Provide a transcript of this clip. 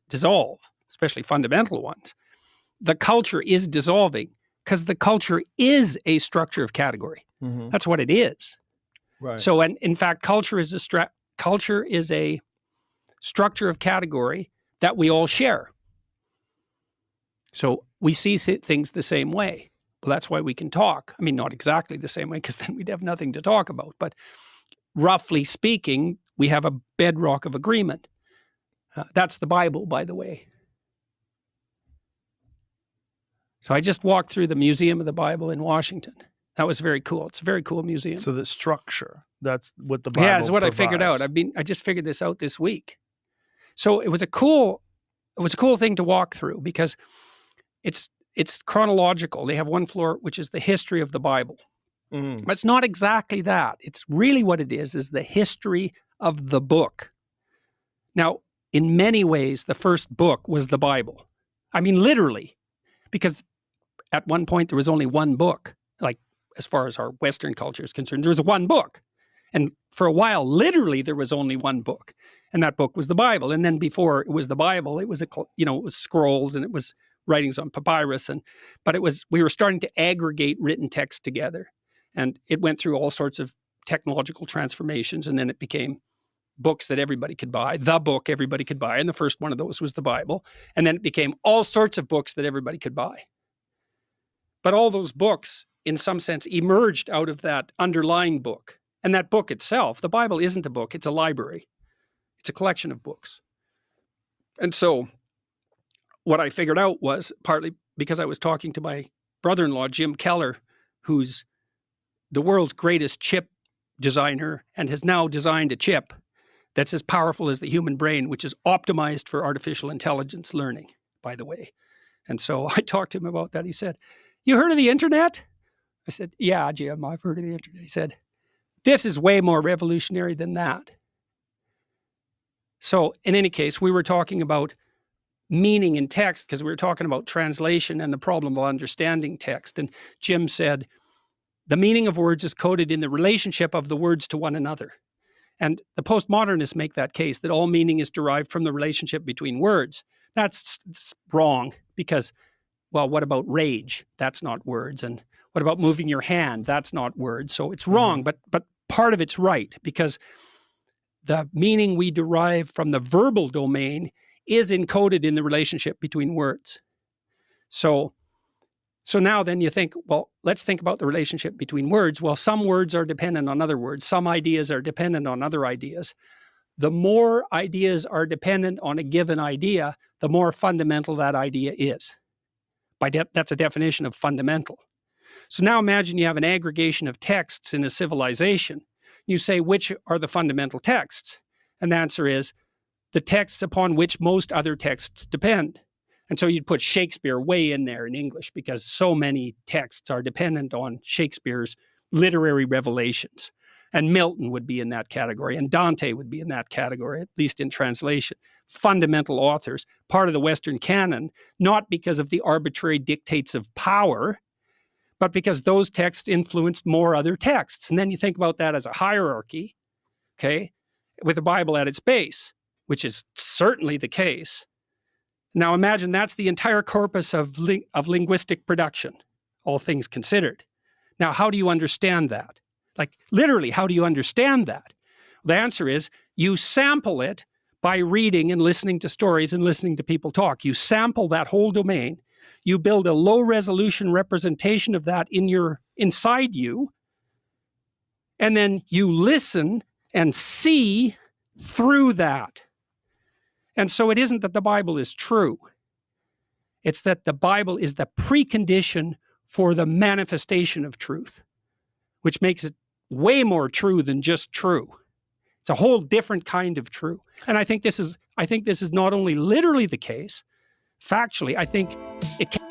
dissolve, especially fundamental ones. The culture is dissolving because the culture is a structure of category. Mm-hmm. That's what it is. Right. So, and in fact, culture is a structure of category that we all share. So we see things the same way. Well, that's why we can talk. I mean, not exactly the same way, because then we'd have nothing to talk about. But roughly speaking, we have a bedrock of agreement. That's the Bible, by the way. So I just walked through the Museum of the Bible in Washington. That was very cool. It's a very cool museum. So the structure, that's what the Bible it's what provides. I figured out. I just figured this out this week. So it was a cool thing to walk through because it's chronological. They have one floor, which is the history of the Bible. Mm. But it's not exactly that. It's really what it is the history of the book. Now, in many ways, the first book was the Bible. I mean, literally, because at one point there was only one book. Like, as far as our Western culture is concerned, there was one book. And for a while, literally, there was only one book. And that book was the Bible. And then before it was the Bible, it was it was scrolls and it was writings on papyrus. But we were starting to aggregate written text together. And it went through all sorts of technological transformations. And then it became books that everybody could buy, the book everybody could buy. And the first one of those was the Bible. And then it became all sorts of books that everybody could buy. But all those books, in some sense, emerged out of that underlying book. And that book itself, the Bible isn't a book, it's a library. It's a collection of books. And so what I figured out was, partly because I was talking to my brother-in-law, Jim Keller, who's the world's greatest chip designer and has now designed a chip that's as powerful as the human brain, which is optimized for artificial intelligence learning, by the way. And so I talked to him about that. He said, "You heard of the internet?" I said, "Yeah, Jim, I've heard of the internet." He said, "This is way more revolutionary than that." So in any case, we were talking about meaning in text because we were talking about translation and the problem of understanding text. And Jim said, the meaning of words is coded in the relationship of the words to one another. And the postmodernists make that case that all meaning is derived from the relationship between words. That's wrong because, well, what about rage? That's not words. And what about moving your hand? That's not words. So it's wrong, but part of it's right because the meaning we derive from the verbal domain is encoded in the relationship between words. So now then you think, well, let's think about the relationship between words. Well, some words are dependent on other words. Some ideas are dependent on other ideas. The more ideas are dependent on a given idea, the more fundamental that idea is. That's a definition of fundamental. So now imagine you have an aggregation of texts in a civilization. You say, which are the fundamental texts? And the answer is the texts upon which most other texts depend. And so you'd put Shakespeare way in there in English because so many texts are dependent on Shakespeare's literary revelations. And Milton would be in that category, and Dante would be in that category, at least in translation. Fundamental authors, part of the Western canon, not because of the arbitrary dictates of power, but because those texts influenced more other texts. And then you think about that as a hierarchy, okay, with the Bible at its base, which is certainly the case. Now imagine that's the entire corpus of linguistic production, all things considered. Now, how do you understand that? Like, literally, how do you understand that? The answer is you sample it by reading and listening to stories and listening to people talk. You sample that whole domain. You build a low-resolution representation of that inside you, and then you listen and see through that. And so it isn't that the Bible is true. It's that the Bible is the precondition for the manifestation of truth, which makes it way more true than just true. It's a whole different kind of true. And I think this is not only literally the case, factually, I think it can